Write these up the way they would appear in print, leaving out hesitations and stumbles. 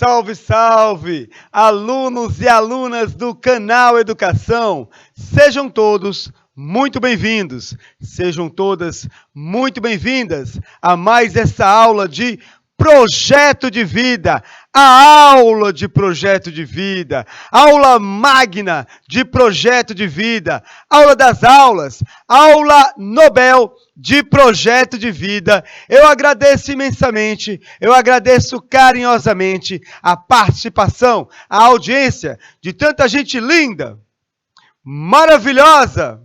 Salve, salve! Alunos e alunas do canal Educação, sejam todos muito bem-vindos, sejam todas muito bem-vindas a mais essa aula de Projeto de Vida, a aula de Projeto de Vida, aula magna de Projeto de Vida, aula das aulas, aula Nobel de Projeto de Vida. Eu agradeço imensamente, eu agradeço carinhosamente a participação, a audiência de tanta gente linda, maravilhosa,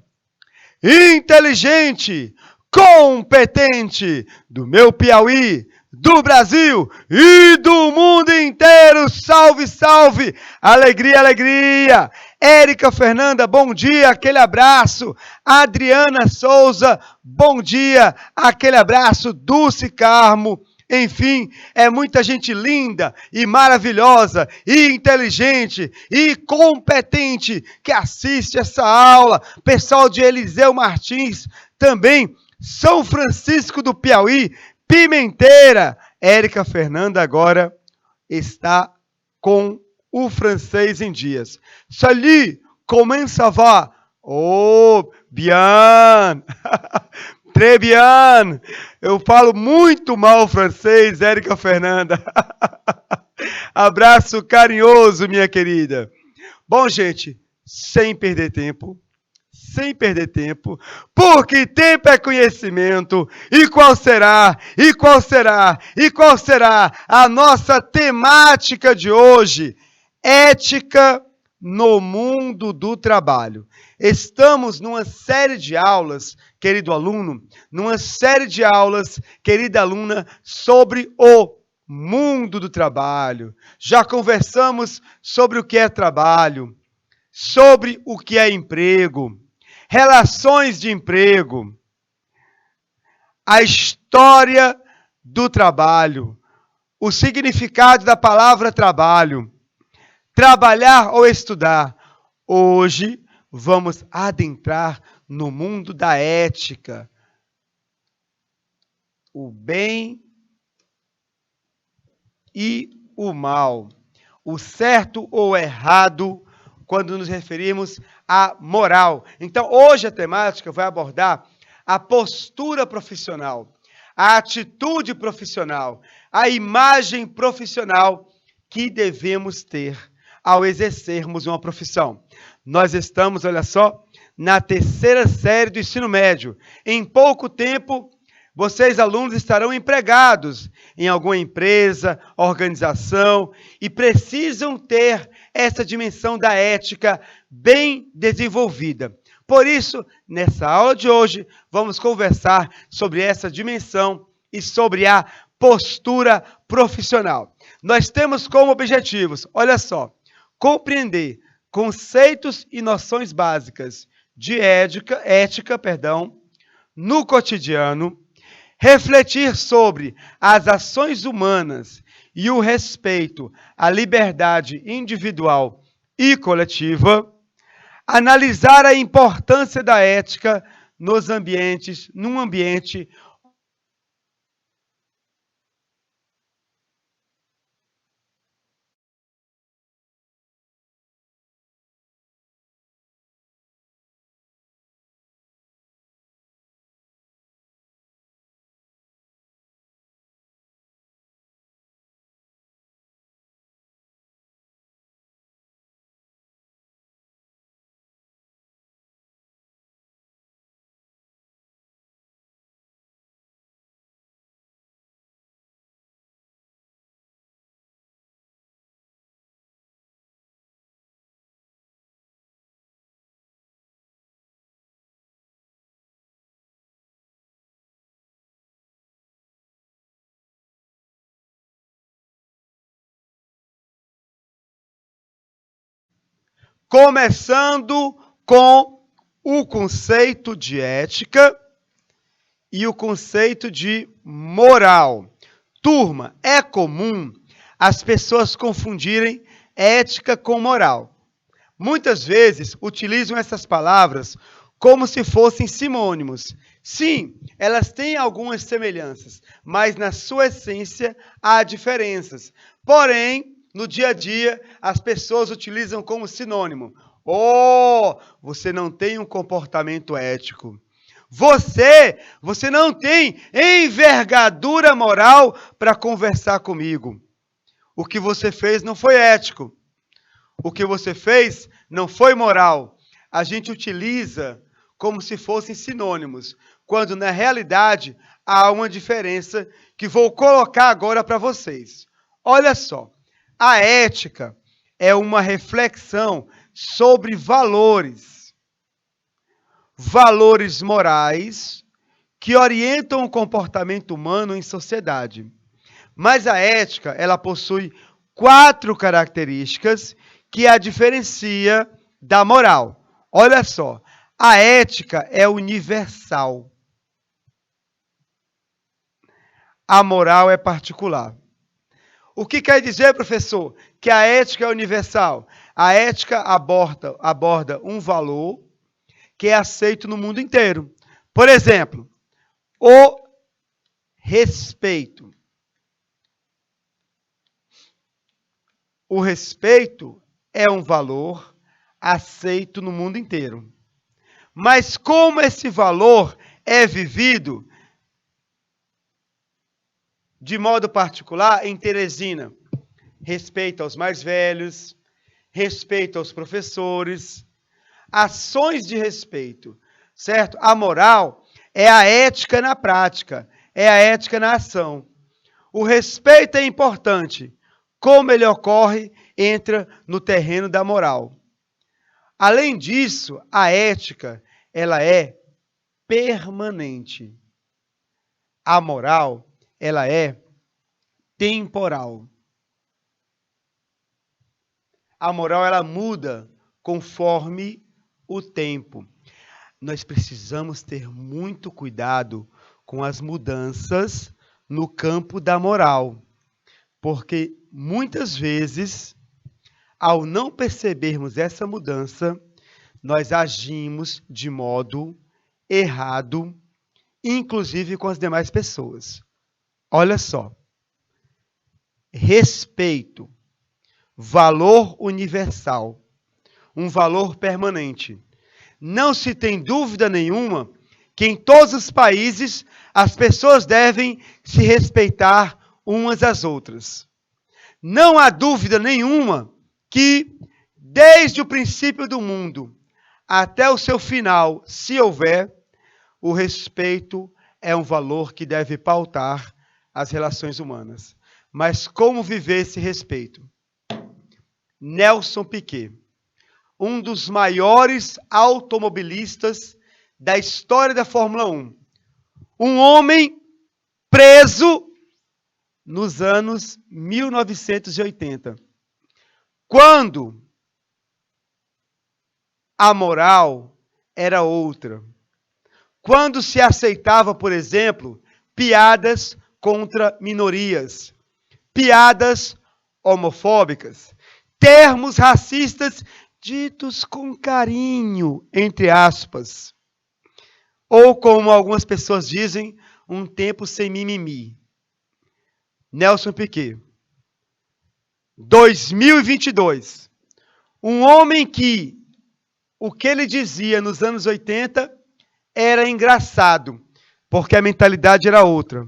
inteligente, competente do meu Piauí, do Brasil e do mundo inteiro. Salve, salve! Alegria, alegria! Érica Fernanda, bom dia, aquele abraço. Adriana Souza, bom dia, aquele abraço. Dulce Carmo, enfim, é muita gente linda e maravilhosa e inteligente e competente que assiste essa aula. Pessoal de Eliseu Martins, também São Francisco do Piauí, Pimenteira. Érica Fernanda agora está com o francês em dias. Salut, comment ça va? Oh, bien. Très bien. Eu falo muito mal francês, Érica Fernanda. Abraço carinhoso, minha querida. Bom, gente, sem perder tempo, porque tempo é conhecimento. E qual será? E qual será? E qual será a nossa temática de hoje? Ética no mundo do trabalho. Estamos numa série de aulas, querido aluno, querida aluna, sobre o mundo do trabalho. Já conversamos sobre o que é trabalho, sobre o que é emprego, relações de emprego, a história do trabalho, o significado da palavra trabalho, trabalhar ou estudar. Hoje vamos adentrar no mundo da ética, o bem e o mal, o certo ou errado, quando nos referimos à moral. Então, hoje a temática vai abordar a postura profissional, a atitude profissional, a imagem profissional que devemos ter ao exercermos uma profissão. Nós estamos, olha só, na terceira série do ensino médio. Em pouco tempo, vocês, alunos, estarão empregados em alguma empresa, organização, e precisam ter essa dimensão da ética bem desenvolvida. Por isso, nessa aula de hoje, vamos conversar sobre essa dimensão e sobre a postura profissional. Nós temos como objetivos, olha só, compreender conceitos e noções básicas de ética, no cotidiano, refletir sobre as ações humanas e o respeito à liberdade individual e coletiva, analisar a importância da ética num ambiente começando com o conceito de ética e o conceito de moral. Turma, é comum as pessoas confundirem ética com moral. Muitas vezes utilizam essas palavras como se fossem sinônimos. Sim, elas têm algumas semelhanças, mas na sua essência há diferenças. Porém, no dia a dia, as pessoas utilizam como sinônimo. Oh, você não tem um comportamento ético. Você não tem envergadura moral para conversar comigo. O que você fez não foi ético. O que você fez não foi moral. A gente utiliza como se fossem sinônimos, quando na realidade há uma diferença que vou colocar agora para vocês. Olha só, a ética é uma reflexão sobre valores. Valores morais que orientam o comportamento humano em sociedade. Mas a ética, ela possui 4 características que a diferencia da moral. Olha só, a ética é universal. A moral é particular. O que quer dizer, professor? Que a ética é universal. A ética aborda um valor que é aceito no mundo inteiro. Por exemplo, o respeito. O respeito é um valor aceito no mundo inteiro. Mas como esse valor é vivido de modo particular em Teresina? Respeito aos mais velhos, respeito aos professores, ações de respeito, certo? A moral é a ética na prática, é a ética na ação. O respeito é importante. Como ele ocorre, entra no terreno da moral. Além disso, a ética, ela é permanente. A moral, ela é temporal. A moral, ela muda conforme o tempo. Nós precisamos ter muito cuidado com as mudanças no campo da moral, porque muitas vezes, ao não percebermos essa mudança, nós agimos de modo errado, inclusive com as demais pessoas. Olha só. Respeito, valor universal, um valor permanente. Não se tem dúvida nenhuma que em todos os países as pessoas devem se respeitar umas às outras. Não há dúvida nenhuma que, desde o princípio do mundo até o seu final, se houver, o respeito é um valor que deve pautar as relações humanas. Mas como viver esse respeito? Nelson Piquet, um dos maiores automobilistas da história da Fórmula 1. Um homem preso nos anos 1980. Quando a moral era outra. Quando se aceitava, por exemplo, piadas contra minorias, piadas homofóbicas, termos racistas ditos com carinho, entre aspas. Ou, como algumas pessoas dizem, um tempo sem mimimi. Nelson Piquet. 2022. Um homem que o que ele dizia nos anos 80 era engraçado, porque a mentalidade era outra.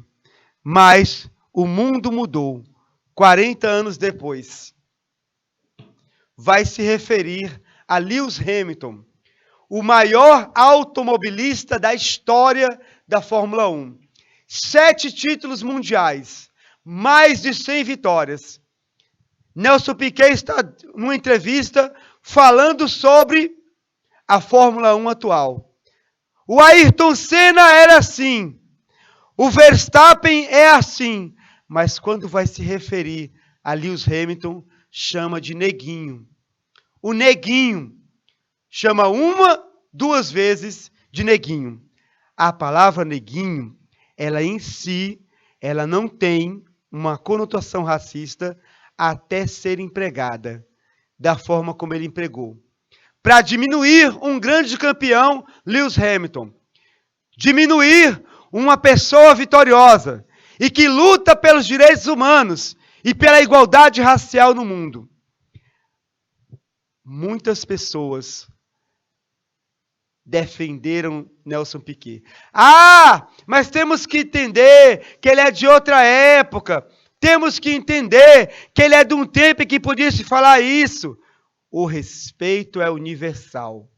Mas o mundo mudou. 40 anos depois. Vai se referir a Lewis Hamilton, o maior automobilista da história da Fórmula 1. 7 títulos mundiais, mais de 100 vitórias. Nelson Piquet está numa entrevista falando sobre a Fórmula 1 atual. O Ayrton Senna era assim, o Verstappen é assim, mas quando vai se referir a Lewis Hamilton, chama de neguinho. O neguinho chama 1, 2 vezes de neguinho. A palavra neguinho, ela em si, ela não tem uma conotação racista até ser empregada da forma como ele empregou. Para diminuir um grande campeão, Lewis Hamilton. Diminuir uma pessoa vitoriosa e que luta pelos direitos humanos e pela igualdade racial no mundo. Muitas pessoas defenderam Nelson Piquet. Ah, mas temos que entender que ele é de outra época. Temos que entender que ele é de um tempo em que podia se falar isso. O respeito é universal.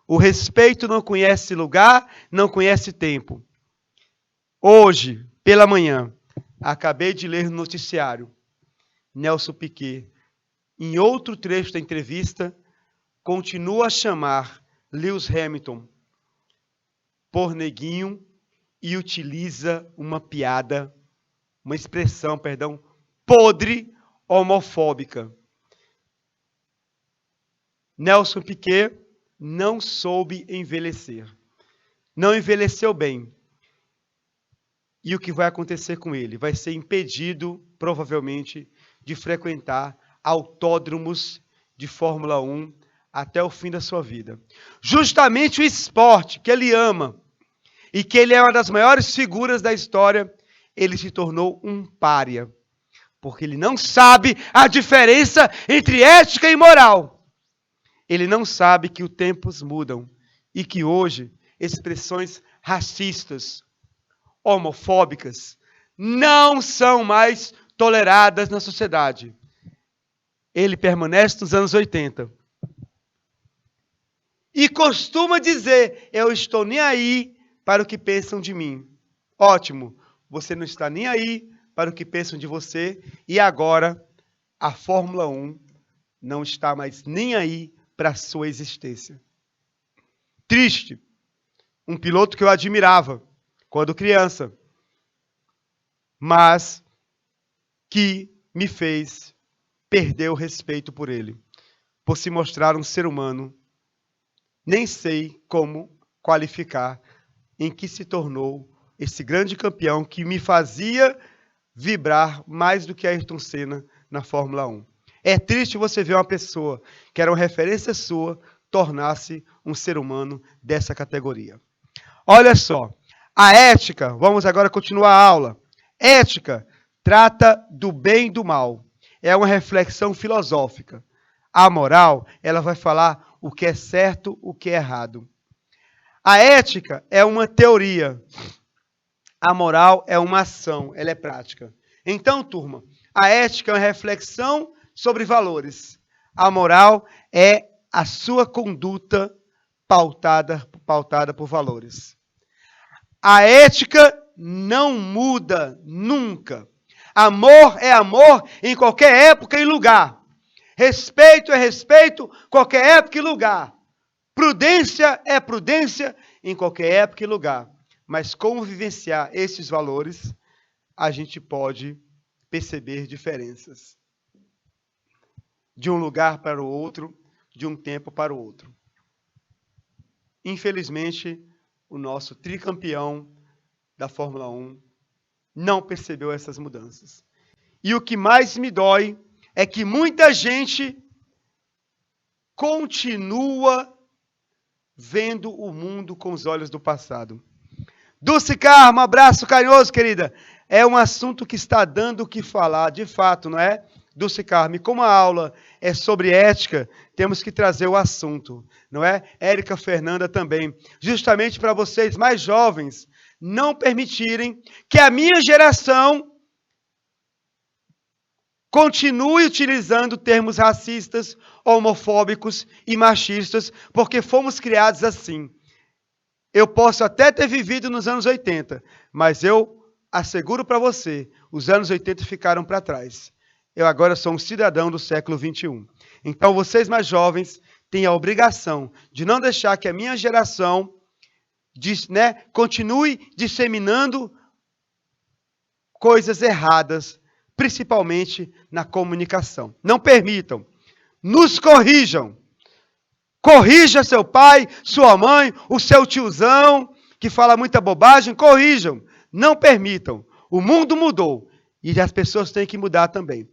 O respeito não conhece lugar, não conhece tempo. Hoje, pela manhã, acabei de ler no noticiário, Nelson Piquet, em outro trecho da entrevista, continua a chamar Lewis Hamilton por neguinho e utiliza uma piada, uma expressão, perdão, podre, homofóbica. Nelson Piquet não soube envelhecer. Não envelheceu bem. E o que vai acontecer com ele? Vai ser impedido, provavelmente, de frequentar autódromos de Fórmula 1 até o fim da sua vida. Justamente o esporte que ele ama e que ele é uma das maiores figuras da história, ele se tornou um pária. Porque ele não sabe a diferença entre ética e moral. Ele não sabe que os tempos mudam e que hoje expressões racistas, homofóbicas, não são mais toleradas na sociedade. Ele permanece nos anos 80. E costuma dizer, eu estou nem aí para o que pensam de mim. Ótimo, você não está nem aí para o que pensam de você. E agora, a Fórmula 1 não está mais nem aí para a sua existência. Triste. Um piloto que eu admirava quando criança, mas que me fez perder o respeito por ele, por se mostrar um ser humano, nem sei como qualificar, em que se tornou esse grande campeão que me fazia vibrar mais do que Ayrton Senna na Fórmula 1. É triste você ver uma pessoa que era uma referência sua tornar-se um ser humano dessa categoria. Olha só, a ética, vamos agora continuar a aula. Ética trata do bem e do mal. É uma reflexão filosófica. A moral, ela vai falar o que é certo, o que é errado. A ética é uma teoria. A moral é uma ação, ela é prática. Então, turma, a ética é uma reflexão sobre valores. A moral é a sua conduta pautada por valores. A ética não muda nunca. Amor é amor em qualquer época e lugar. Respeito é respeito em qualquer época e lugar. Prudência é prudência em qualquer época e lugar. Mas como vivenciar esses valores, a gente pode perceber diferenças. De um lugar para o outro, de um tempo para o outro. Infelizmente, o nosso tricampeão da Fórmula 1 não percebeu essas mudanças. E o que mais me dói é que muita gente continua vendo o mundo com os olhos do passado. Dulce Carmo, um abraço carinhoso, querida. É um assunto que está dando o que falar, de fato, não é? Dulce Carmo, e como a aula é sobre ética, temos que trazer o assunto, não é? Érica Fernanda também. Justamente para vocês mais jovens não permitirem que a minha geração continue utilizando termos racistas, homofóbicos e machistas, porque fomos criados assim. Eu posso até ter vivido nos anos 80, mas eu asseguro para você, os anos 80 ficaram para trás. Eu agora sou um cidadão do século 21. Então, vocês mais jovens têm a obrigação de não deixar que a minha geração continue disseminando coisas erradas, principalmente na comunicação. Não permitam. Nos corrijam. Corrija seu pai, sua mãe, o seu tiozão, que fala muita bobagem, corrijam. Não permitam. O mundo mudou e as pessoas têm que mudar também.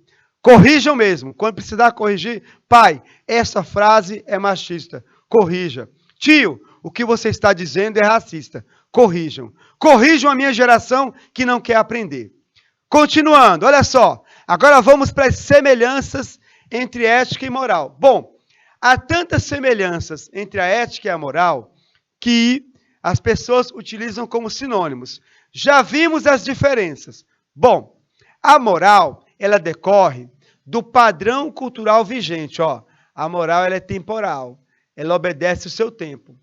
Corrijam mesmo. Quando precisar corrigir, pai, essa frase é machista. Corrija. Tio, o que você está dizendo é racista. Corrijam. Corrijam a minha geração que não quer aprender. Continuando, olha só. Agora vamos para as semelhanças entre ética e moral. Bom, há tantas semelhanças entre a ética e a moral que as pessoas utilizam como sinônimos. Já vimos as diferenças. Bom, a moral, ela decorre do padrão cultural vigente. Ó, a moral ela é temporal, ela obedece o seu tempo.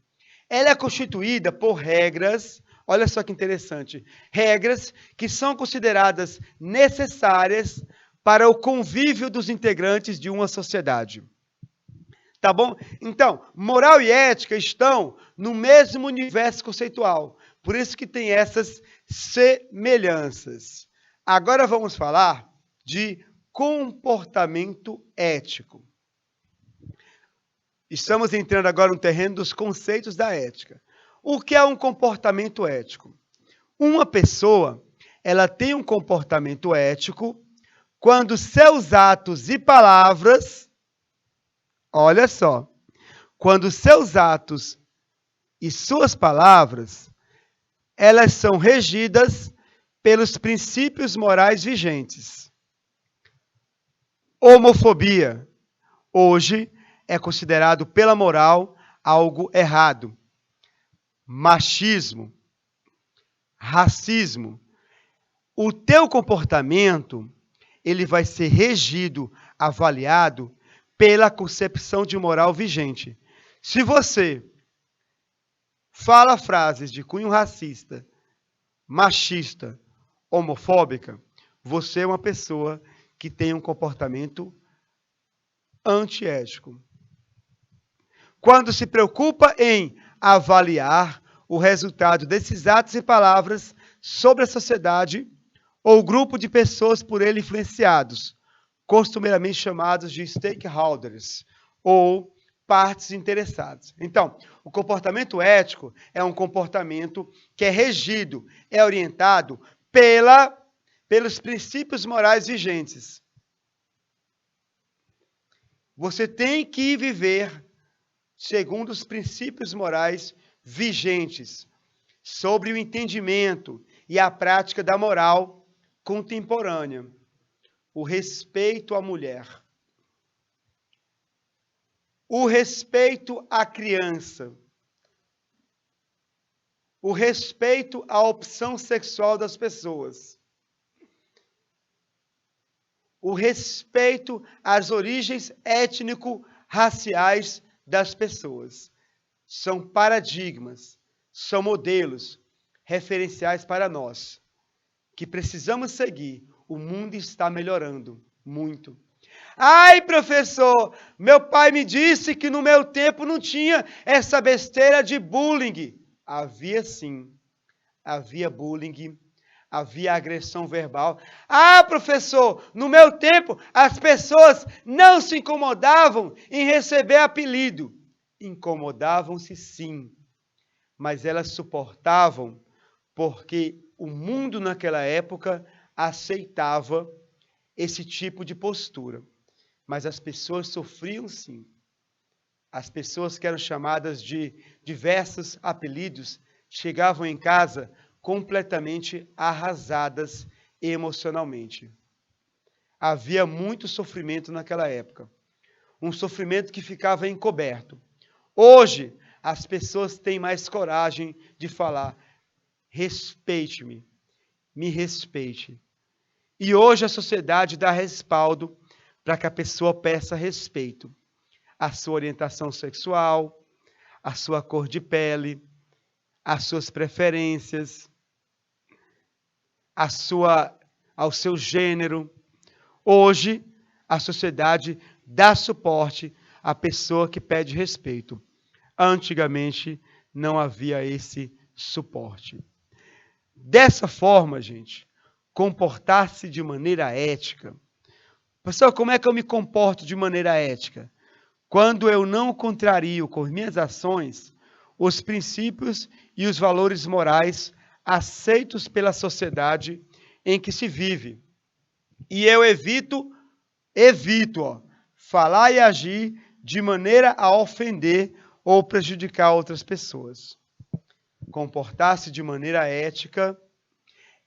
Ela é constituída por regras, olha só que interessante, regras que são consideradas necessárias para o convívio dos integrantes de uma sociedade. Tá bom? Então, moral e ética estão no mesmo universo conceitual. Por isso que tem essas semelhanças. Agora vamos falar de comportamento ético. Estamos entrando agora no terreno dos conceitos da ética. O que é um comportamento ético? Uma pessoa, ela tem um comportamento ético quando seus atos e palavras, olha só, quando seus atos e suas palavras, elas são regidas pelos princípios morais vigentes. Homofobia, hoje, é considerado pela moral algo errado. Machismo, racismo. O teu comportamento, ele vai ser regido, avaliado pela concepção de moral vigente. Se você fala frases de cunho racista, machista, homofóbica, você é uma pessoa que tem um comportamento antiético. Quando se preocupa em avaliar o resultado desses atos e palavras sobre a sociedade ou grupo de pessoas por ele influenciados, costumeiramente chamados de stakeholders, ou partes interessadas. Então, o comportamento ético é um comportamento que é regido, é orientado pelos princípios morais vigentes. Você tem que viver segundo os princípios morais vigentes sobre o entendimento e a prática da moral contemporânea. O respeito à mulher, o respeito à criança, o respeito à opção sexual das pessoas, o respeito às origens étnico-raciais das pessoas. São paradigmas, são modelos referenciais para nós, que precisamos seguir. O mundo está melhorando muito. Ai, professor, meu pai me disse que no meu tempo não tinha essa besteira de bullying. Havia sim, havia bullying, havia agressão verbal. Ah, professor, no meu tempo as pessoas não se incomodavam em receber apelido. Incomodavam-se sim, mas elas suportavam porque o mundo naquela época aceitava esse tipo de postura. Mas as pessoas sofriam sim. As pessoas que eram chamadas de diversos apelidos chegavam em casa completamente arrasadas emocionalmente. Havia muito sofrimento naquela época. Um sofrimento que ficava encoberto. Hoje, as pessoas têm mais coragem de falar: respeite-me, me respeite. E hoje a sociedade dá respaldo para que a pessoa peça respeito à sua orientação sexual, à sua cor de pele, às suas preferências, ao seu gênero. Hoje, a sociedade dá suporte à pessoa que pede respeito. Antigamente, não havia esse suporte. Dessa forma, gente, comportar-se de maneira ética. Pessoal, como é que eu me comporto de maneira ética? Quando eu não contrario com minhas ações os princípios e os valores morais aceitos pela sociedade em que se vive. E eu evito, falar e agir de maneira a ofender ou prejudicar outras pessoas. Comportar-se de maneira ética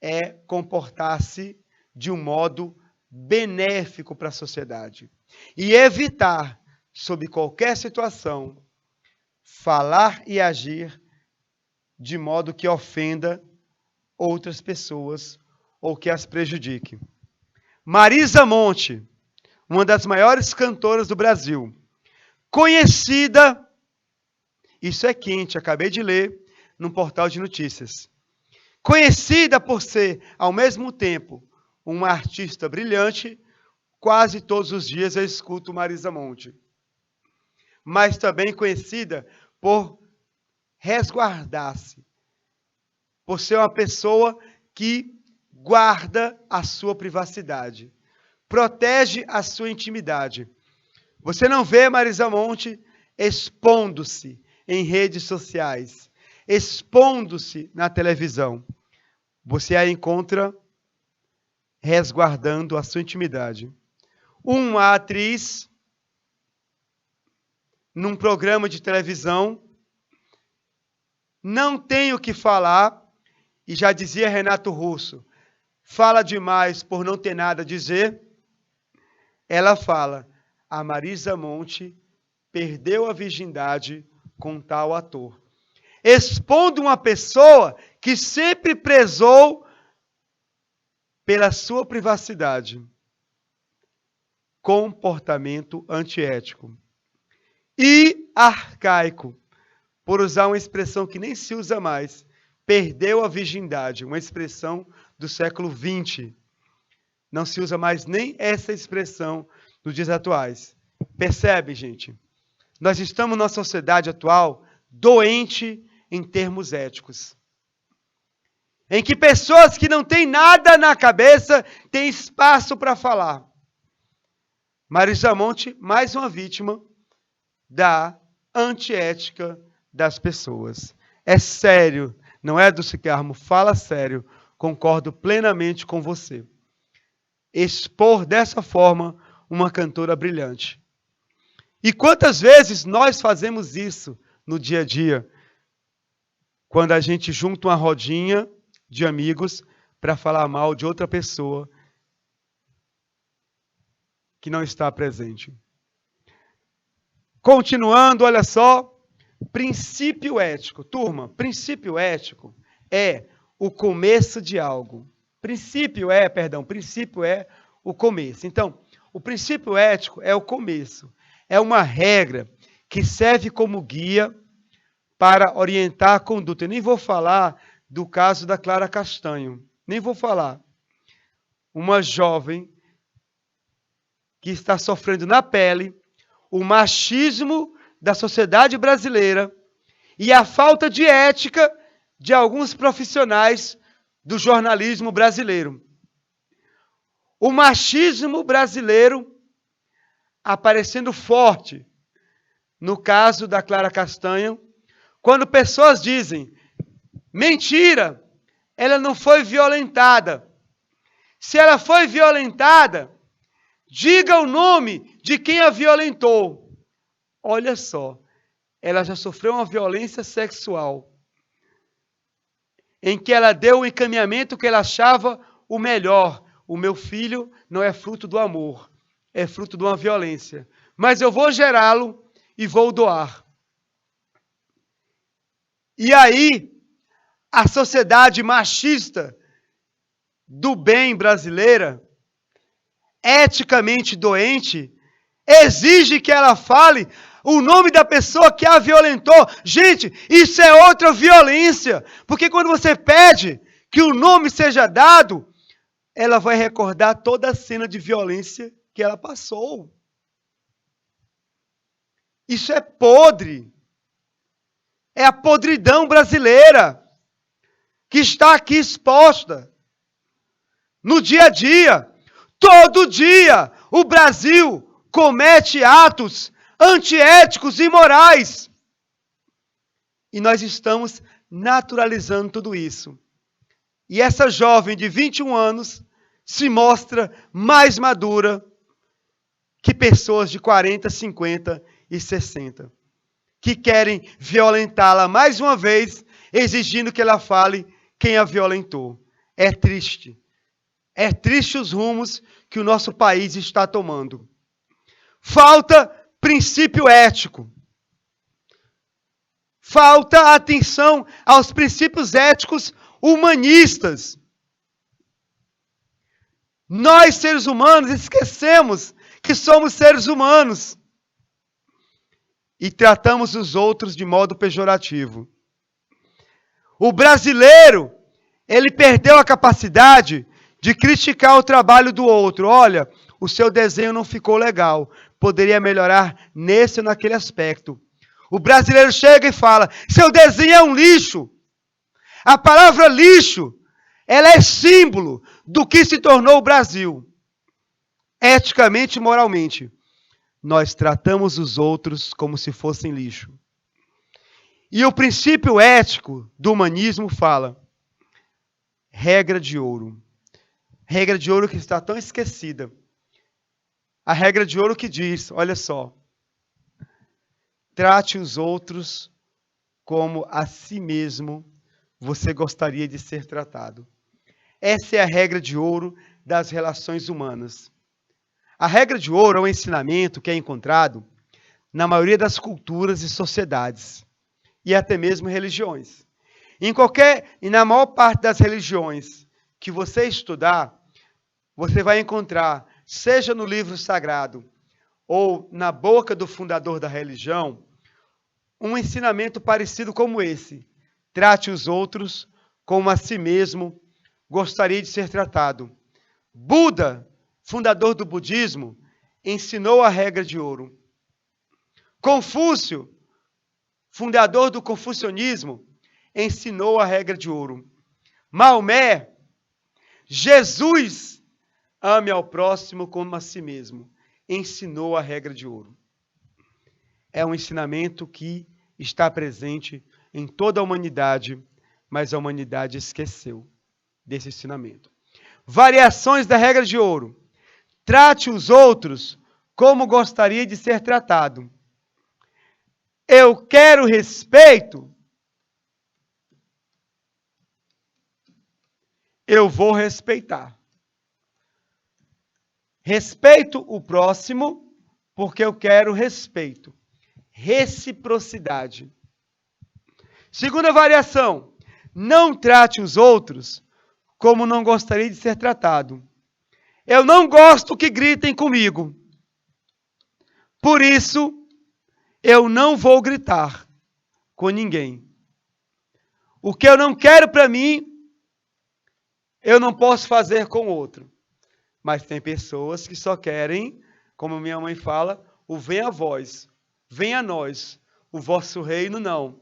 é comportar-se de um modo benéfico para a sociedade. E evitar, sob qualquer situação, falar e agir de modo que ofenda outras pessoas ou que as prejudique. Marisa Monte, uma das maiores cantoras do Brasil, conhecida, isso é quente, acabei de ler num portal de notícias, conhecida por ser, ao mesmo tempo, uma artista brilhante, quase todos os dias eu escuto Marisa Monte, mas também conhecida por resguardar-se, por ser uma pessoa que guarda a sua privacidade, protege a sua intimidade. Você não vê Marisa Monte expondo-se em redes sociais, expondo-se na televisão. Você a encontra resguardando a sua intimidade. Uma atriz, num programa de televisão, não tem o que falar, e já dizia Renato Russo, fala demais por não ter nada a dizer. Ela fala, a Marisa Monte perdeu a virgindade com tal ator. Expondo uma pessoa que sempre prezou pela sua privacidade. Comportamento antiético. E arcaico, por usar uma expressão que nem se usa mais, perdeu a virgindade, uma expressão do século XX. Não se usa mais nem essa expressão nos dias atuais. Percebe, gente? Nós estamos numa sociedade atual doente em termos éticos. Em que pessoas que não têm nada na cabeça têm espaço para falar. Marisa Monte, mais uma vítima da antiética das pessoas. É sério, não é, Dulce Carmo? Fala sério, concordo plenamente com você. Expor dessa forma uma cantora brilhante. E quantas vezes nós fazemos isso no dia a dia? Quando a gente junta uma rodinha de amigos para falar mal de outra pessoa que não está presente. Continuando, olha só, princípio ético. Turma, princípio ético é o começo de algo. Princípio é o começo. Então, o princípio ético é o começo. É uma regra que serve como guia para orientar a conduta. Eu nem vou falar do caso da Clara Castanho. Nem vou falar. Uma jovem que está sofrendo na pele o machismo da sociedade brasileira e a falta de ética de alguns profissionais do jornalismo brasileiro. O machismo brasileiro aparecendo forte no caso da Clara Castanho, quando pessoas dizem, mentira, ela não foi violentada. Se ela foi violentada, diga o nome de quem a violentou. Olha só, ela já sofreu uma violência sexual, em que ela deu o encaminhamento que ela achava o melhor. O meu filho não é fruto do amor, é fruto de uma violência. Mas eu vou gerá-lo e vou doar. E aí, a sociedade machista do bem brasileira, eticamente doente, exige que ela fale o nome da pessoa que a violentou. Gente, isso é outra violência. Porque quando você pede que o nome seja dado, ela vai recordar toda a cena de violência que ela passou. Isso é podre. É a podridão brasileira que está aqui exposta no dia a dia. Todo dia o Brasil comete atos antiéticos e imorais. E nós estamos naturalizando tudo isso. E essa jovem de 21 anos se mostra mais madura que pessoas de 40, 50 e 60, que querem violentá-la mais uma vez, exigindo que ela fale quem a violentou. É triste. É triste os rumos que o nosso país está tomando. Falta princípio ético. Falta atenção aos princípios éticos humanistas. Nós, seres humanos, esquecemos que somos seres humanos e tratamos os outros de modo pejorativo. O brasileiro, ele perdeu a capacidade de criticar o trabalho do outro. Olha, o seu desenho não ficou legal, poderia melhorar nesse ou naquele aspecto. O brasileiro chega e fala, seu desenho é um lixo. A palavra lixo, ela é símbolo do que se tornou o Brasil. Eticamente e moralmente. Nós tratamos os outros como se fossem lixo. E o princípio ético do humanismo fala, regra de ouro. Regra de ouro que está tão esquecida. A regra de ouro que diz, olha só, trate os outros como a si mesmo você gostaria de ser tratado. Essa é a regra de ouro das relações humanas. A regra de ouro é um ensinamento que é encontrado na maioria das culturas e sociedades, e até mesmo religiões. E na maior parte das religiões que você estudar, você vai encontrar, seja no livro sagrado ou na boca do fundador da religião, um ensinamento parecido como esse. Trate os outros como a si mesmo gostaria de ser tratado. Buda, fundador do budismo, ensinou a regra de ouro. Confúcio, fundador do confucionismo, ensinou a regra de ouro. Maomé, Jesus, ame ao próximo como a si mesmo, ensinou a regra de ouro. É um ensinamento que está presente em toda a humanidade, mas a humanidade esqueceu desse ensinamento. Variações da regra de ouro. Trate os outros como gostaria de ser tratado. Eu quero respeito, eu vou respeitar. Respeito o próximo porque eu quero respeito. Reciprocidade. Segunda variação. Não trate os outros como não gostaria de ser tratado. Eu não gosto que gritem comigo. Por isso, eu não vou gritar com ninguém. O que eu não quero para mim, eu não posso fazer com o outro. Mas tem pessoas que só querem, como minha mãe fala, o venha a vós, venha a nós, o vosso reino não.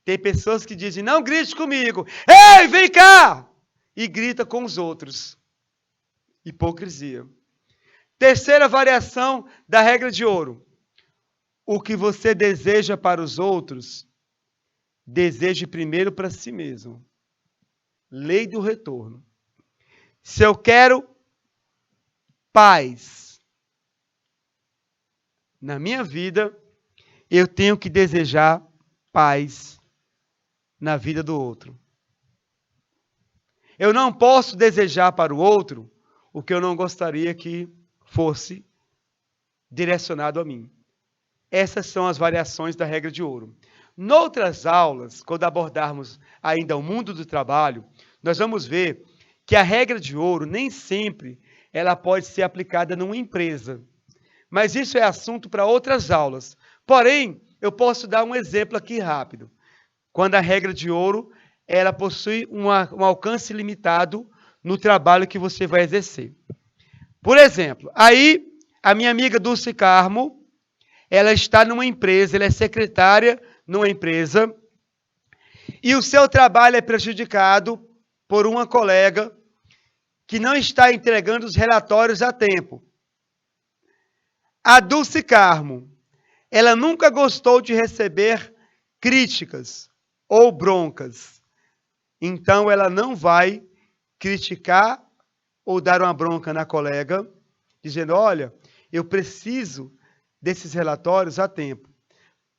Tem pessoas que dizem, não grite comigo, ei, vem cá! E grita com os outros. Hipocrisia. Terceira variação da regra de ouro. O que você deseja para os outros, deseje primeiro para si mesmo. Lei do retorno. Se eu quero paz na minha vida, eu tenho que desejar paz na vida do outro. Eu não posso desejar para o outro o que eu não gostaria que fosse direcionado a mim. Essas são as variações da regra de ouro. Noutras aulas, quando abordarmos ainda o mundo do trabalho, nós vamos ver que a regra de ouro nem sempre ela pode ser aplicada numa empresa. Mas isso é assunto para outras aulas. Porém, eu posso dar um exemplo aqui rápido. Quando a regra de ouro, ela possui um alcance limitado no trabalho que você vai exercer. Por exemplo, aí a minha amiga Dulce Carmo, ela está numa empresa, ela é secretária numa empresa, e o seu trabalho é prejudicado por uma colega que não está entregando os relatórios a tempo. A Dulce Carmo, ela nunca gostou de receber críticas ou broncas. Então, ela não vai criticar ou dar uma bronca na colega, dizendo, olha, eu preciso desses relatórios a tempo,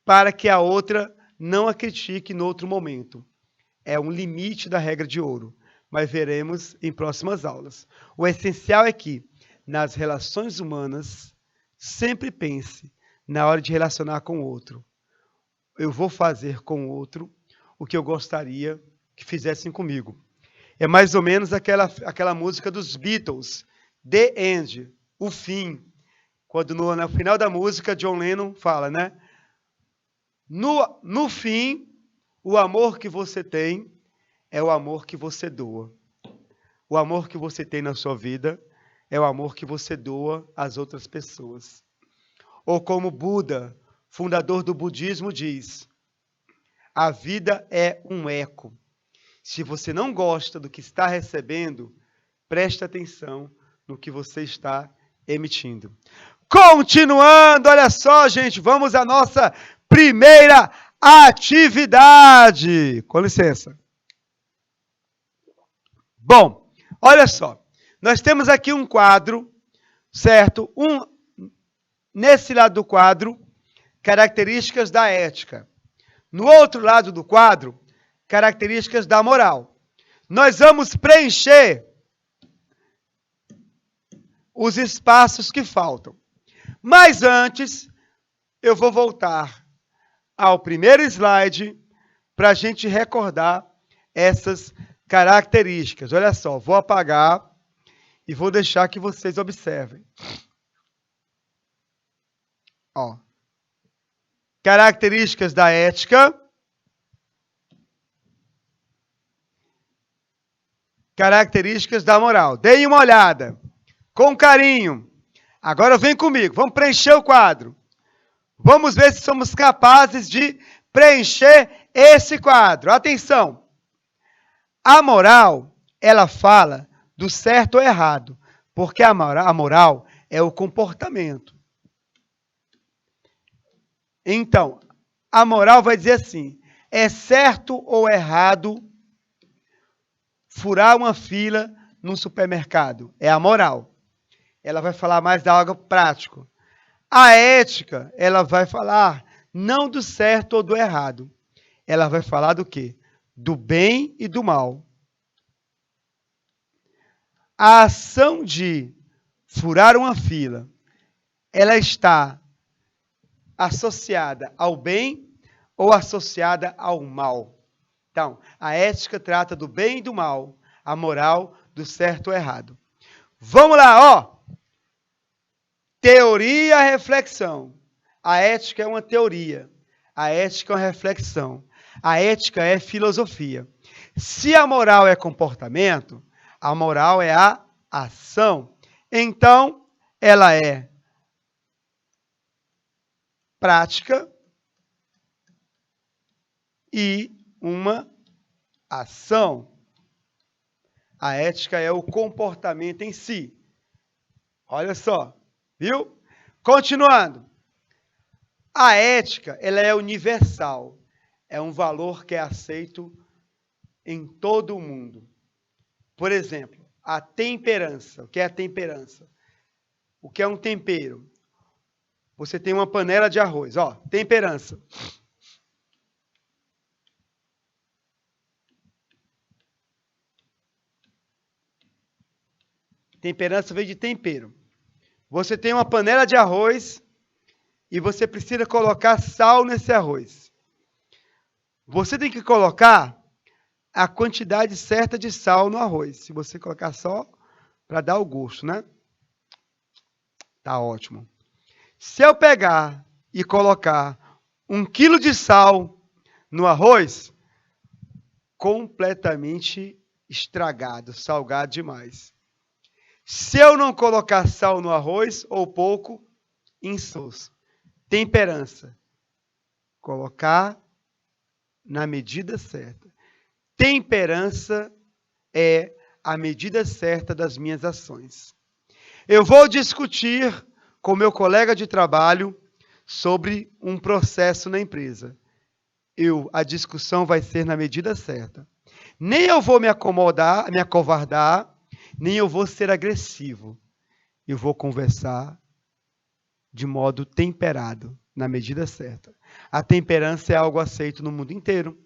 para que a outra não a critique no outro momento. É um limite da regra de ouro. mas veremos em próximas aulas. O essencial é que, nas relações humanas, sempre pense, na hora de relacionar com o outro, eu vou fazer com o outro o que eu gostaria que fizessem comigo. É mais ou menos aquela música dos Beatles, The End, o fim. Quando no final da música, John Lennon fala, né? No fim, o amor que você tem é o amor que você doa. O amor que você tem na sua vida é o amor que você doa às outras pessoas. Ou como Buda, fundador do budismo, diz, a vida é um eco. Se você não gosta do que está recebendo, preste atenção no que você está emitindo. Continuando, olha só, gente, vamos à nossa primeira atividade. Com licença. Bom, olha só, nós temos aqui um quadro, certo? Nesse lado do quadro, características da ética. No outro lado do quadro, características da moral. Nós vamos preencher os espaços que faltam. Mas antes, eu vou voltar ao primeiro slide para a gente recordar essas características. Olha só, vou apagar e vou deixar que vocês observem. Ó. Características da ética. Características da moral. Deem uma olhada. Com carinho. Agora vem comigo. Vamos preencher o quadro. Vamos ver se somos capazes de preencher esse quadro. Atenção. A moral, ela fala do certo ou errado. Porque a moral é o comportamento. Então, a moral vai dizer assim, é certo ou errado furar uma fila num supermercado? É a moral. Ela vai falar mais de algo prático. A ética, ela vai falar não do certo ou do errado. Ela vai falar do quê? Do bem e do mal. A ação de furar uma fila, ela está associada ao bem ou associada ao mal. Então, a ética trata do bem e do mal, a moral do certo ou errado. Vamos lá, ó. Teoria, reflexão. A ética é uma teoria. A ética é uma reflexão. A ética é filosofia. Se a moral é comportamento, a moral é a ação. Então, ela é prática e uma ação. A ética é o comportamento em si. Olha só, viu? Continuando. A ética, ela é universal. É um valor que é aceito em todo o mundo. Por exemplo, a temperança. O que é a temperança? O que é um tempero? Você tem uma panela de arroz, ó, temperança. Temperança vem de tempero. Você tem uma panela de arroz e você precisa colocar sal nesse arroz. Você tem que colocar a quantidade certa de sal no arroz. Se você colocar só para dar o gosto, né? Tá ótimo. Se eu pegar e colocar 1 quilo de sal no arroz, completamente estragado, salgado demais. Se eu não colocar sal no arroz, ou pouco, insosso. Temperança. Colocar na medida certa. Temperança é a medida certa das minhas ações. Eu vou discutir com meu colega de trabalho sobre um processo na empresa. A discussão vai ser na medida certa. Nem eu vou me acovardar, nem eu vou ser agressivo. Eu vou conversar de modo temperado, na medida certa. A temperança é algo aceito no mundo inteiro.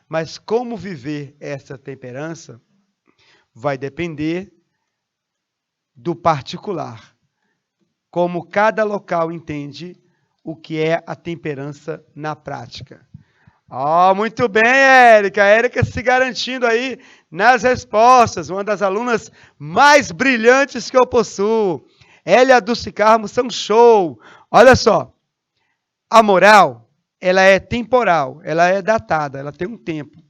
Mas como viver essa temperança? Vai depender do particular. Como cada local entende o que é a temperança na prática. Muito bem, Érica. A Érica se garantindo aí nas respostas. Uma das alunas mais brilhantes que eu possuo. Ela e a Dulce Carmo são show. Olha só. A moral, ela é temporal. Ela é datada. Ela tem um tempo.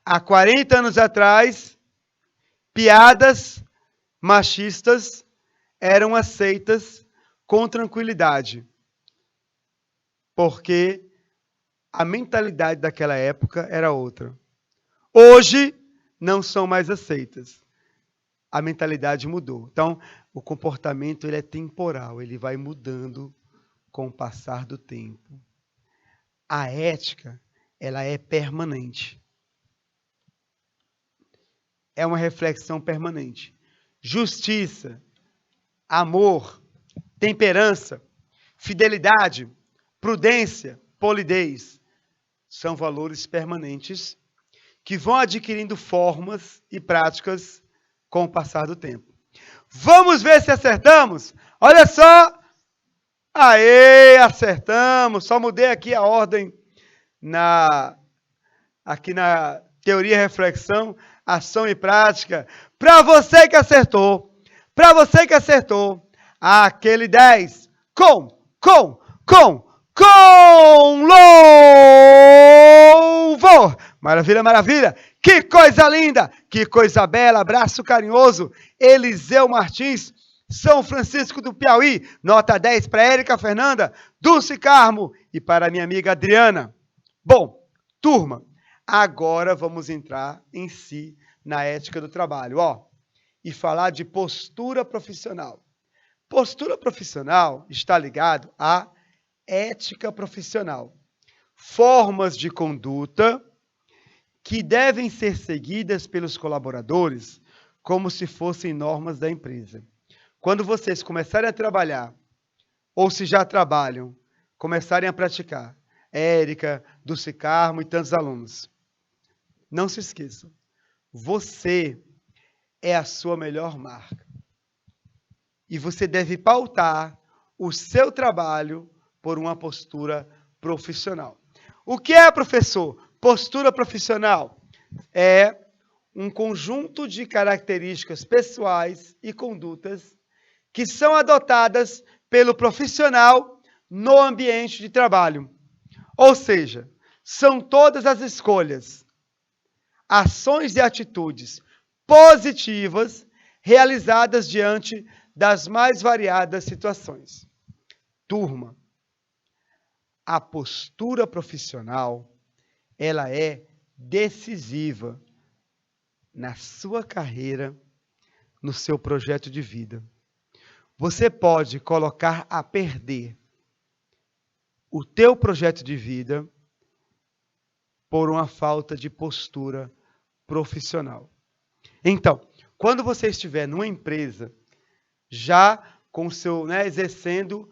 Há 40 anos atrás, piadas machistas eram aceitas com tranquilidade, porque a mentalidade daquela época era outra. Hoje, não são mais aceitas. A mentalidade mudou. Então, o comportamento ele é temporal, ele vai mudando com o passar do tempo. A ética, ela é permanente. É uma reflexão permanente. Justiça, amor, temperança, fidelidade, prudência, polidez, são valores permanentes que vão adquirindo formas e práticas com o passar do tempo. Vamos ver se acertamos? Olha só! Aê, acertamos! Só mudei aqui a ordem aqui na teoria e reflexão, ação e prática. Para você que acertou, aquele 10 com louvor. Maravilha, maravilha. Que coisa linda, que coisa bela. Abraço carinhoso. Eliseu Martins, São Francisco do Piauí. Nota 10 para Érica Fernanda, Dulce Carmo e para minha amiga Adriana. Bom, turma, agora vamos entrar em si na ética do trabalho, e falar de postura profissional. Postura profissional está ligado à ética profissional. Formas de conduta que devem ser seguidas pelos colaboradores como se fossem normas da empresa. Quando vocês começarem a trabalhar, ou se já trabalham, começarem a praticar, Érica, Dulce Carmo e tantos alunos, não se esqueçam, você é a sua melhor marca. E você deve pautar o seu trabalho por uma postura profissional. O que é, professor? Postura profissional é um conjunto de características pessoais e condutas que são adotadas pelo profissional no ambiente de trabalho. Ou seja, são todas as escolhas, ações e atitudes positivas realizadas diante das mais variadas situações. Turma, a postura profissional, ela é decisiva na sua carreira, no seu projeto de vida. Você pode colocar a perder o teu projeto de vida por uma falta de postura profissional. Então, quando você estiver numa empresa, já com o seu, exercendo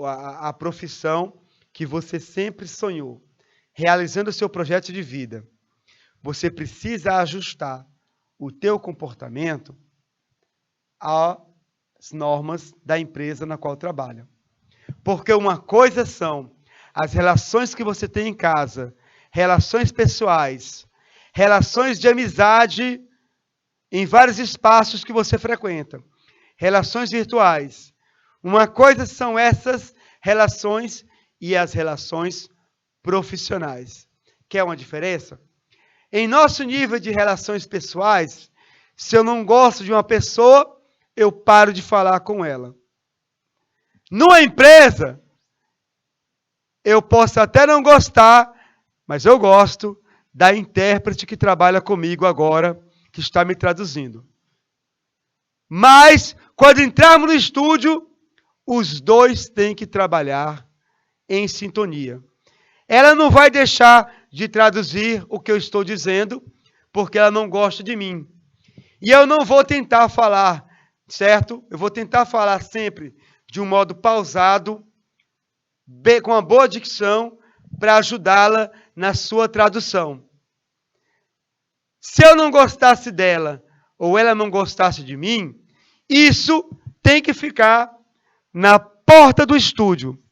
a profissão que você sempre sonhou, realizando o seu projeto de vida, você precisa ajustar o teu comportamento às normas da empresa na qual trabalha. Porque uma coisa são as relações que você tem em casa, relações pessoais, relações de amizade em vários espaços que você frequenta, relações virtuais. Uma coisa são essas relações e as relações profissionais. Quer uma diferença? Em nosso nível de relações pessoais, se eu não gosto de uma pessoa, eu paro de falar com ela. Numa empresa, eu posso até não gostar, mas eu gosto da intérprete que trabalha comigo agora, que está me traduzindo. Mas, quando entrarmos no estúdio, os dois têm que trabalhar em sintonia. Ela não vai deixar de traduzir o que eu estou dizendo, porque ela não gosta de mim. E eu não vou tentar falar, certo? Eu vou tentar falar sempre de um modo pausado, com uma boa dicção, para ajudá-la na sua tradução. Se eu não gostasse dela, ou ela não gostasse de mim, isso tem que ficar na porta do estúdio.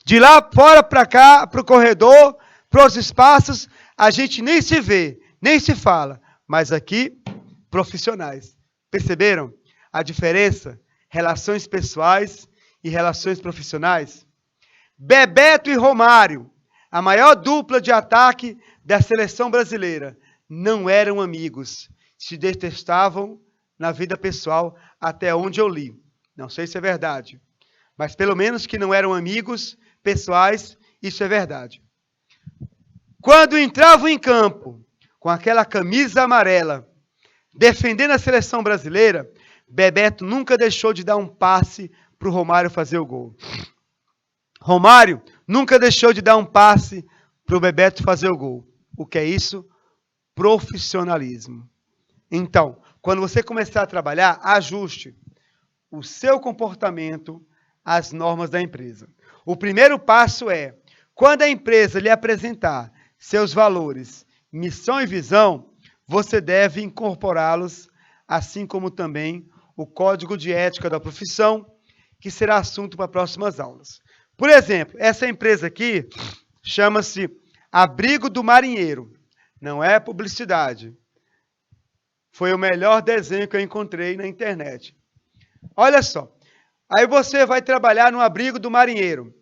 De lá fora para cá, para o corredor, para os espaços, a gente nem se vê, nem se fala. Mas aqui, profissionais. Perceberam a diferença? Relações pessoais e relações profissionais? Bebeto e Romário, a maior dupla de ataque da seleção brasileira, não eram amigos. Se detestavam na vida pessoal, até onde eu li. Não sei se é verdade. Mas pelo menos que não eram amigos pessoais, isso é verdade. Quando entravam em campo com aquela camisa amarela, defendendo a seleção brasileira, Bebeto nunca deixou de dar um passe para o Romário fazer o gol. Romário nunca deixou de dar um passe para o Bebeto fazer o gol. O que é isso? Profissionalismo. Então, quando você começar a trabalhar, ajuste o seu comportamento às normas da empresa. O primeiro passo é, quando a empresa lhe apresentar seus valores, missão e visão, você deve incorporá-los, assim como também o código de ética da profissão, que será assunto para próximas aulas. Por exemplo, essa empresa aqui chama-se Abrigo do Marinheiro. Não é publicidade. Foi o melhor desenho que eu encontrei na internet. Olha só. Aí você vai trabalhar no Abrigo do Marinheiro.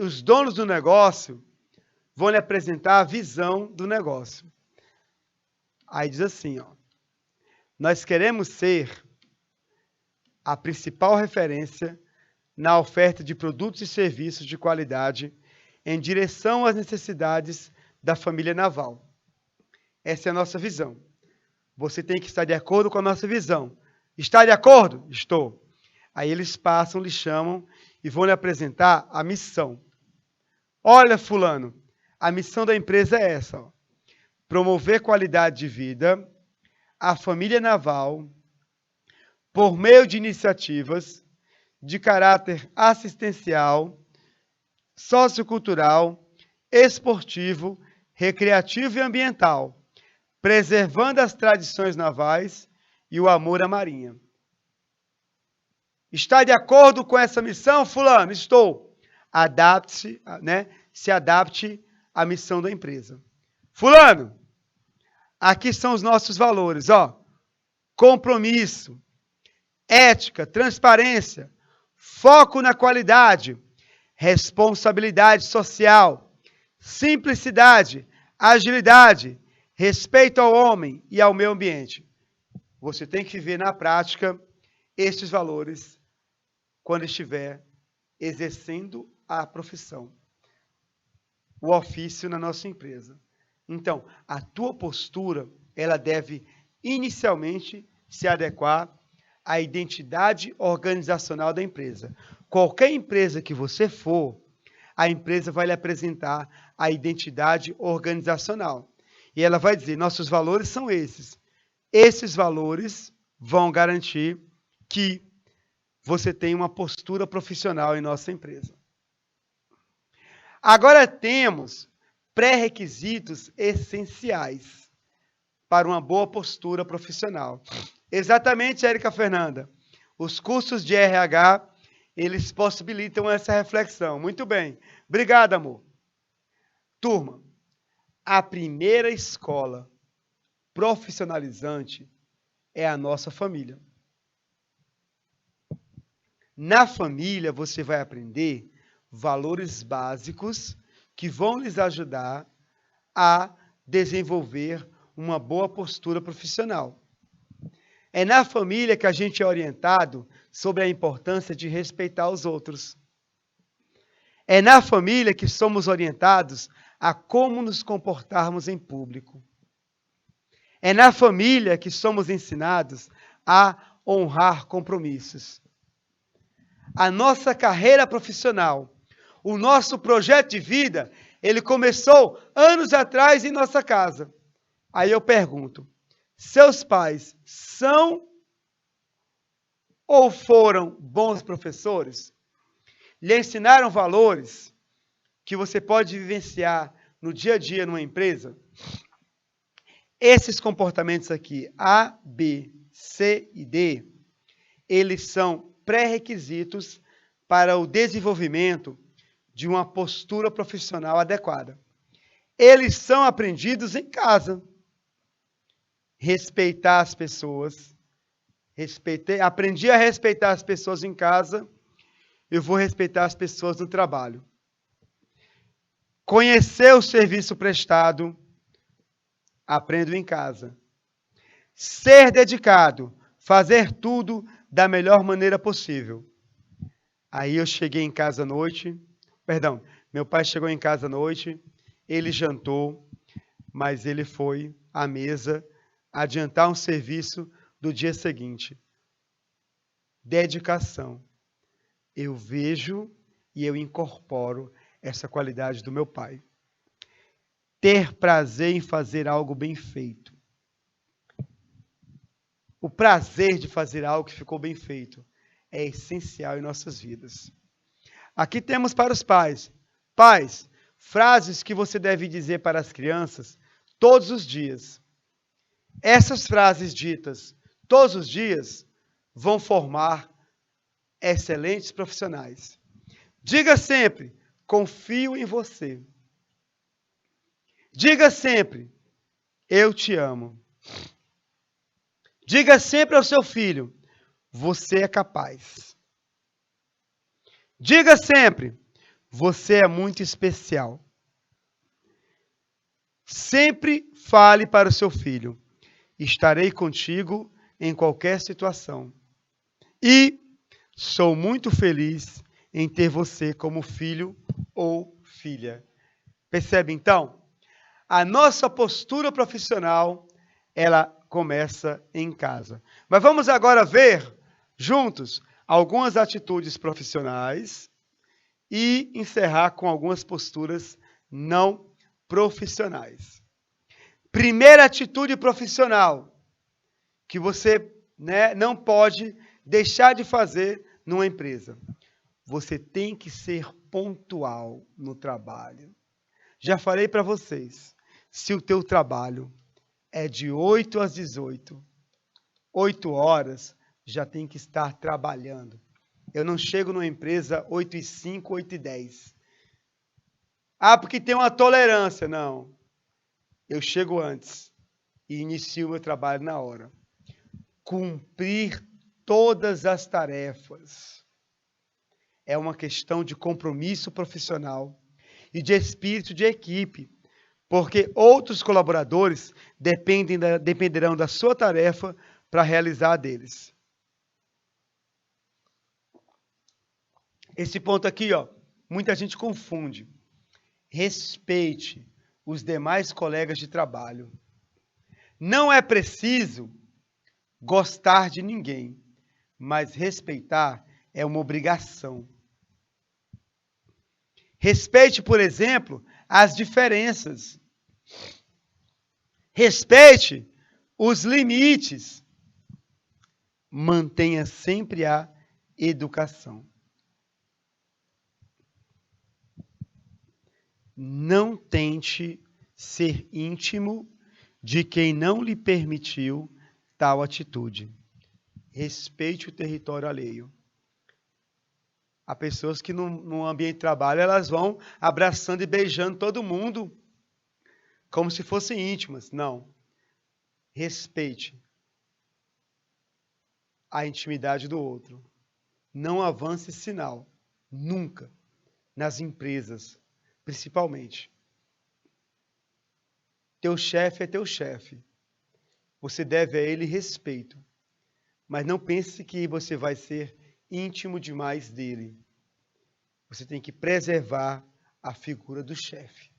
Os donos do negócio vão lhe apresentar a visão do negócio. Aí diz assim, ó. Nós queremos ser a principal referência na oferta de produtos e serviços de qualidade em direção às necessidades da família naval. Essa é a nossa visão. Você tem que estar de acordo com a nossa visão. Está de acordo? Estou. Aí eles passam, lhe chamam e vão lhe apresentar a missão. Olha, fulano, a missão da empresa é essa. Ó. Promover qualidade de vida à família naval por meio de iniciativas de caráter assistencial, sociocultural, esportivo, recreativo e ambiental, preservando as tradições navais e o amor à marinha. Está de acordo com essa missão, fulano? Estou. Adapte-se, né? Se adapte à missão da empresa. Fulano, aqui são os nossos valores, ó. Compromisso, ética, transparência, foco na qualidade, responsabilidade social, simplicidade, agilidade, respeito ao homem e ao meio ambiente. Você tem que viver na prática estes valores quando estiver exercendo a profissão, o ofício na nossa empresa. Então, a tua postura, ela deve inicialmente se adequar à identidade organizacional da empresa. Qualquer empresa que você for, a empresa vai lhe apresentar a identidade organizacional. E ela vai dizer, nossos valores são esses. Esses valores vão garantir que você tenha uma postura profissional em nossa empresa. Agora temos pré-requisitos essenciais para uma boa postura profissional. Exatamente, Érica Fernanda. Os cursos de RH, eles possibilitam essa reflexão. Muito bem. Obrigado, amor. Turma, a primeira escola profissionalizante é a nossa família. Na família, você vai aprender valores básicos que vão lhes ajudar a desenvolver uma boa postura profissional. É na família que a gente é orientado sobre a importância de respeitar os outros. É na família que somos orientados a como nos comportarmos em público. É na família que somos ensinados a honrar compromissos. A nossa carreira profissional, o nosso projeto de vida, ele começou anos atrás em nossa casa. Aí eu pergunto, seus pais são Ou foram bons professores? Lhe ensinaram valores que você pode vivenciar no dia a dia numa empresa? Esses comportamentos aqui, A, B, C e D, eles são pré-requisitos para o desenvolvimento de uma postura profissional adequada. Eles são aprendidos em casa. Respeitar as pessoas. Aprendi a respeitar as pessoas em casa, eu vou respeitar as pessoas no trabalho. Conhecer o serviço prestado, aprendo em casa. Ser dedicado, fazer tudo da melhor maneira possível. Aí eu cheguei em casa à noite, meu pai chegou em casa à noite, ele jantou, mas ele foi à mesa adiantar um serviço do dia seguinte. Dedicação. Eu vejo e eu incorporo essa qualidade do meu pai. Ter prazer em fazer algo bem feito. O prazer de fazer algo que ficou bem feito é essencial em nossas vidas. Aqui temos para os pais. Pais, frases que você deve dizer para as crianças todos os dias. Essas frases ditas todos os dias vão formar excelentes profissionais. Diga sempre, confio em você. Diga sempre, eu te amo. Diga sempre ao seu filho, você é capaz. Diga sempre, você é muito especial. Sempre fale para o seu filho, estarei contigo em qualquer situação. E sou muito feliz em ter você como filho ou filha. Percebe então? A nossa postura profissional, ela começa em casa. Mas vamos agora ver juntos algumas atitudes profissionais e encerrar com algumas posturas não profissionais. Primeira atitude profissional que você não pode deixar de fazer numa empresa. Você tem que ser pontual no trabalho. Já falei para vocês, se o teu trabalho é de 8 às 18, 8 horas, já tem que estar trabalhando. Eu não chego numa empresa 8h05, 8h10. Porque tem uma tolerância. Não. Eu chego antes e inicio o meu trabalho na hora. Cumprir todas as tarefas é uma questão de compromisso profissional e de espírito de equipe, porque outros colaboradores dependerão da sua tarefa para realizar a deles. Esse ponto aqui, muita gente confunde. Respeite os demais colegas de trabalho. Não é preciso gostar de ninguém, mas respeitar é uma obrigação. Respeite, por exemplo, as diferenças. Respeite os limites. Mantenha sempre a educação. Não tente ser íntimo de quem não lhe permitiu tal atitude. Respeite o território alheio. Há pessoas que no ambiente de trabalho elas vão abraçando e beijando todo mundo como se fossem íntimas. Não. Respeite a intimidade do outro. Não avance sinal. Nunca. Nas empresas, principalmente. Teu chefe é teu chefe. Você deve a ele respeito. Mas não pense que você vai ser íntimo demais dele. Você tem que preservar a figura do chefe.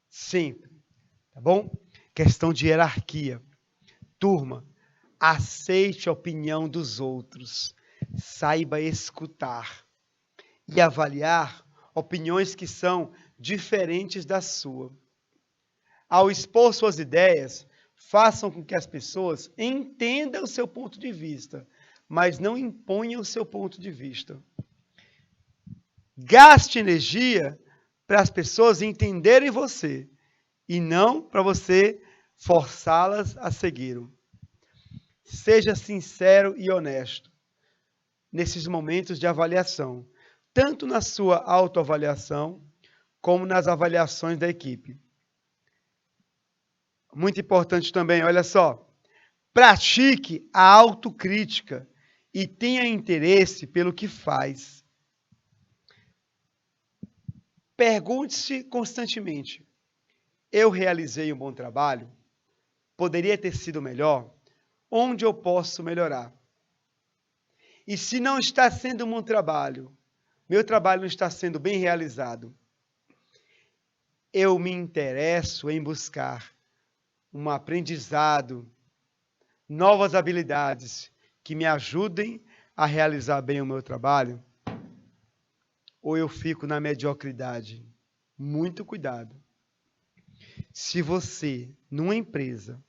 Sempre. Tá bom? Questão de hierarquia. Turma, aceite a opinião dos outros. Saiba escutar e avaliar opiniões que são diferentes da sua. Ao expor suas ideias, façam com que as pessoas entendam o seu ponto de vista, mas não imponha o seu ponto de vista. Gaste energia para as pessoas entenderem você e não para você forçá-las a segui-lo. Seja sincero e honesto nesses momentos de avaliação, tanto na sua autoavaliação como nas avaliações da equipe. Muito importante também, olha só, pratique a autocrítica e tenha interesse pelo que faz. Pergunte-se constantemente: eu realizei um bom trabalho? Poderia ter sido melhor? Onde eu posso melhorar? E se não está sendo um bom trabalho, meu trabalho não está sendo bem realizado, eu me interesso em buscar um aprendizado, novas habilidades que me ajudem a realizar bem o meu trabalho, ou eu fico na mediocridade? Muito cuidado. Se você, numa empresa,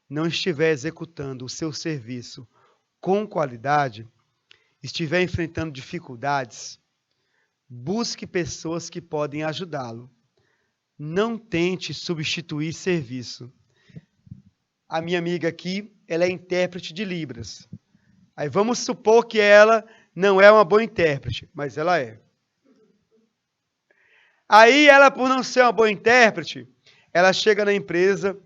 não estiver executando o seu serviço com qualidade, estiver enfrentando dificuldades, busque pessoas que podem ajudá-lo. Não tente substituir serviço. A minha amiga aqui, ela é intérprete de Libras. Aí vamos supor que ela não é uma boa intérprete, mas ela é. Aí ela, por não ser uma boa intérprete, ela chega na empresa,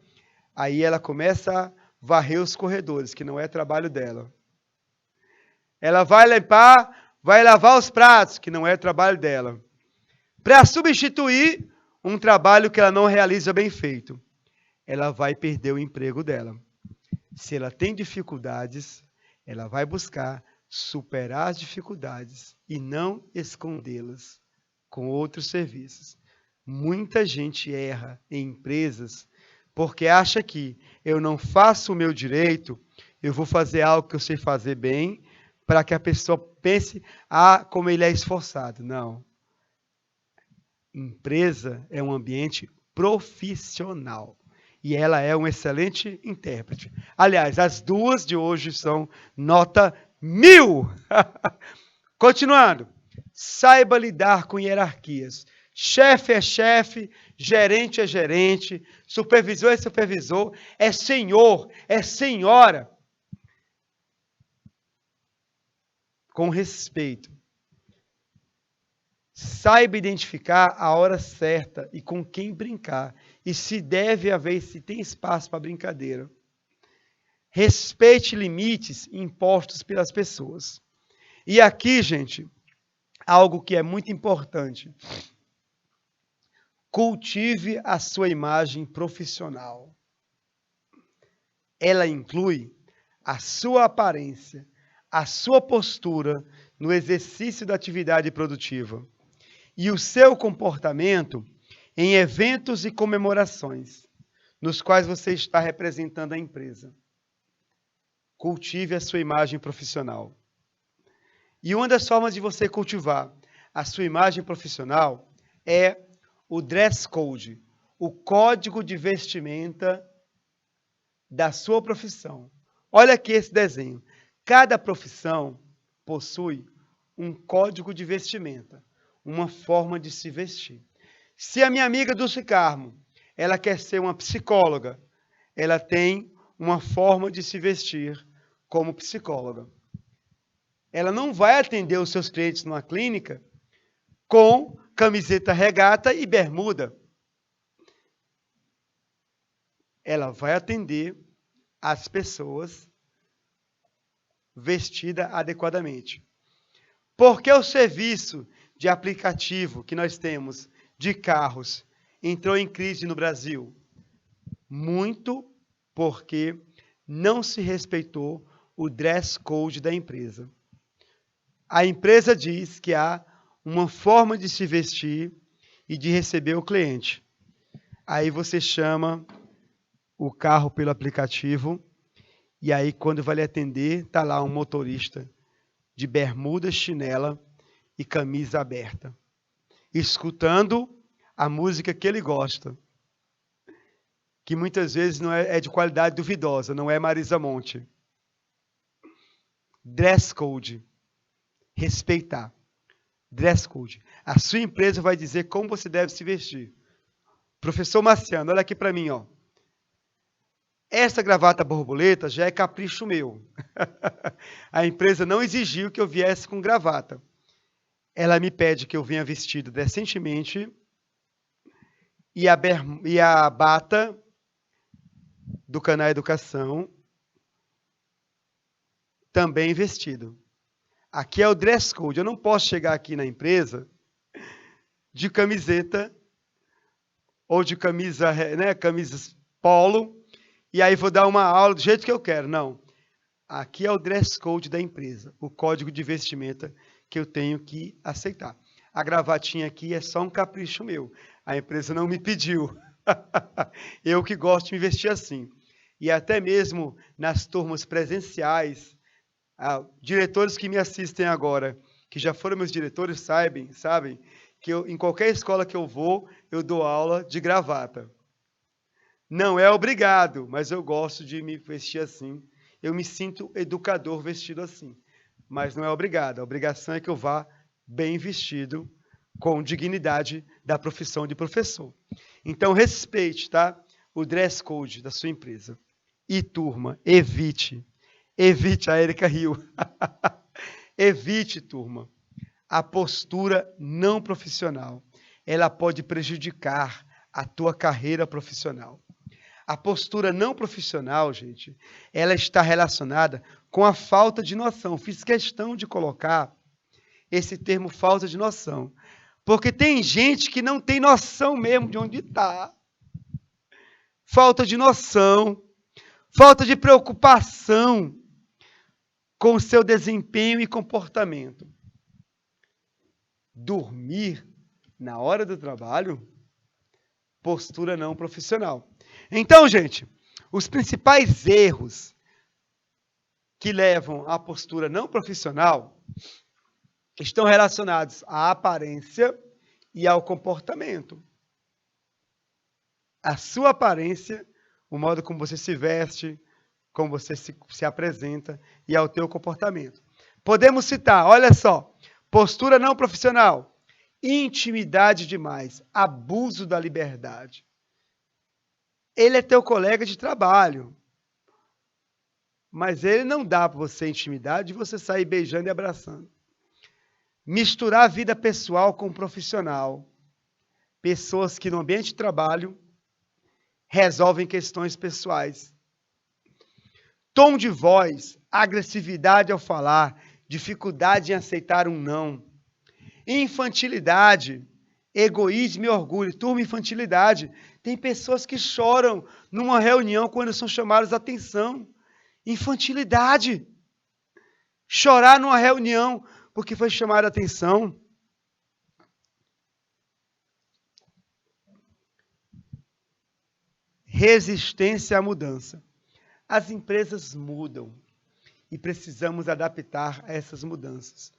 aí ela começa a varrer os corredores, que não é trabalho dela. Ela vai limpar, vai lavar os pratos, que não é trabalho dela. Para substituir um trabalho que ela não realiza bem feito, ela vai perder o emprego dela. Se ela tem dificuldades, ela vai buscar superar as dificuldades e não escondê-las com outros serviços. Muita gente erra em empresas porque acha que eu não faço o meu direito, eu vou fazer algo que eu sei fazer bem, para que a pessoa pense, como ele é esforçado. Não. Empresa é um ambiente profissional. E ela é um excelente intérprete. Aliás, as duas de hoje são nota 1000. Continuando. Saiba lidar com hierarquias. Chefe é chefe, gerente é gerente, supervisor é supervisor, é senhor, é senhora. Com respeito. Saiba identificar a hora certa e com quem brincar. E se deve haver, se tem espaço para brincadeira. Respeite limites impostos pelas pessoas. E aqui, gente, algo que é muito importante. Cultive a sua imagem profissional. Ela inclui a sua aparência, a sua postura no exercício da atividade produtiva e o seu comportamento em eventos e comemorações nos quais você está representando a empresa. Cultive a sua imagem profissional. E uma das formas de você cultivar a sua imagem profissional é o dress code, o código de vestimenta da sua profissão. Olha aqui esse desenho. Cada profissão possui um código de vestimenta, uma forma de se vestir. Se a minha amiga Dulce Carmo, ela quer ser uma psicóloga, ela tem uma forma de se vestir como psicóloga. Ela não vai atender os seus clientes numa clínica com camiseta regata e bermuda. Ela vai atender as pessoas vestida adequadamente. Porque o serviço de aplicativo que nós temos de carros entrou em crise no Brasil? Muito porque não se respeitou o dress code da empresa. A empresa diz que há uma forma de se vestir e de receber o cliente. Aí você chama o carro pelo aplicativo e aí quando vai lhe atender, está lá um motorista de bermuda, chinela e camisa aberta, escutando a música que ele gosta, que muitas vezes não é de qualidade duvidosa, não é Marisa Monte. Dress code. Respeitar. Dress code. A sua empresa vai dizer como você deve se vestir. Professor Marciano, olha aqui para mim, ó. Essa gravata borboleta já é capricho meu. A empresa não exigiu que eu viesse com gravata. Ela me pede que eu venha vestido decentemente e a bata do canal Educação também vestido. Aqui é o dress code. Eu não posso chegar aqui na empresa de camiseta ou de camisa, né, camisas polo, e aí vou dar uma aula do jeito que eu quero. Não. Aqui é o dress code da empresa, o código de vestimenta que eu tenho que aceitar. A gravatinha aqui é só um capricho meu. A empresa não me pediu. Eu que gosto de me vestir assim. E até mesmo nas turmas presenciais, diretores que me assistem agora, que já foram meus diretores, sabem que em qualquer escola que eu vou, eu dou aula de gravata. Não é obrigado, mas eu gosto de me vestir assim. Eu me sinto educador vestido assim. Mas não é obrigado. A obrigação é que eu vá bem vestido, com dignidade da profissão de professor. Então, respeite, tá? O dress code da sua empresa. E, turma, evite. Evite, a Érica riu. Evite, turma, a postura não profissional. Ela pode prejudicar a tua carreira profissional. A postura não profissional, gente, ela está relacionada com a falta de noção. Fiz questão de colocar esse termo falta de noção. Porque tem gente que não tem noção mesmo de onde está. Falta de noção, falta de preocupação com o seu desempenho e comportamento. Dormir na hora do trabalho, postura não profissional. Então, gente, os principais erros que levam à postura não profissional estão relacionados à aparência e ao comportamento. A sua aparência, o modo como você se veste, como você se apresenta e ao teu comportamento. Podemos citar, olha só, postura não profissional, intimidade demais, abuso da liberdade. Ele é teu colega de trabalho, mas ele não dá para você intimidade de você sair beijando e abraçando. Misturar a vida pessoal com profissional. Pessoas que no ambiente de trabalho resolvem questões pessoais. Tom de voz, agressividade ao falar, dificuldade em aceitar um não. Infantilidade, egoísmo e orgulho. Turma, infantilidade. Tem pessoas que choram numa reunião quando são chamadas a atenção. Infantilidade. Chorar numa reunião porque foi chamada a atenção. Resistência à mudança. As empresas mudam e precisamos adaptar a essas mudanças.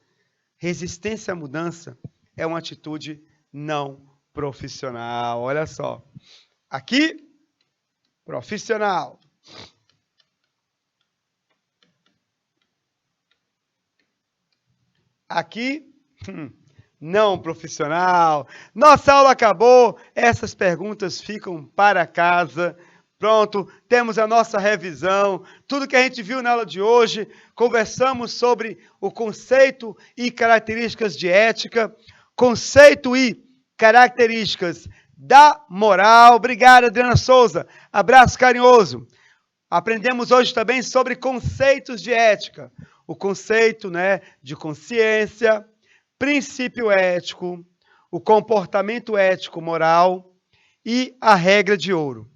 Resistência à mudança é uma atitude não profissional. Olha só. Aqui, profissional. Aqui, não profissional. Nossa aula acabou. Essas perguntas ficam para casa. Pronto, temos a nossa revisão. Tudo que a gente viu na aula de hoje. Conversamos sobre o conceito e características de ética. Conceito e características da moral. Obrigado, Adriana Souza. Abraço carinhoso. Aprendemos hoje também sobre conceitos de ética. O conceito, né, de consciência, princípio ético, o comportamento ético moral e a regra de ouro.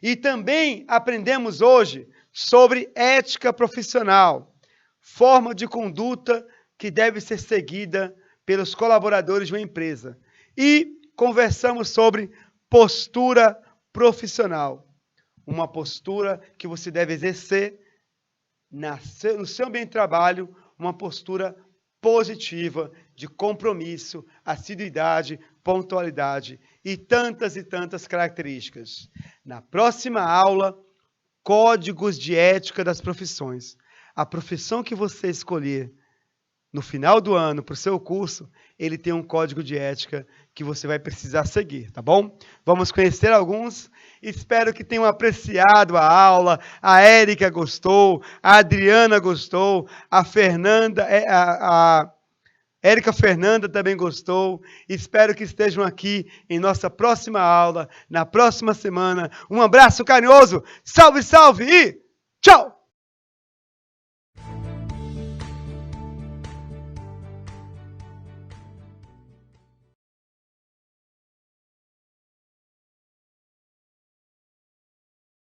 E também aprendemos hoje sobre ética profissional, forma de conduta que deve ser seguida pelos colaboradores de uma empresa. E conversamos sobre postura profissional, uma postura que você deve exercer no seu ambiente de trabalho, uma postura positiva, de compromisso, assiduidade, pontualidade e tantas características. Na próxima aula, códigos de ética das profissões. a profissão que você escolher no final do ano para o seu curso, ele tem um código de ética que você vai precisar seguir, tá bom? Vamos conhecer alguns. Espero que tenham apreciado a aula. A Érica gostou, a Adriana gostou, a Fernanda, a Érica Fernanda também gostou. Espero que estejam aqui em nossa próxima aula, na próxima semana. Um abraço carinhoso. Salve, salve e tchau!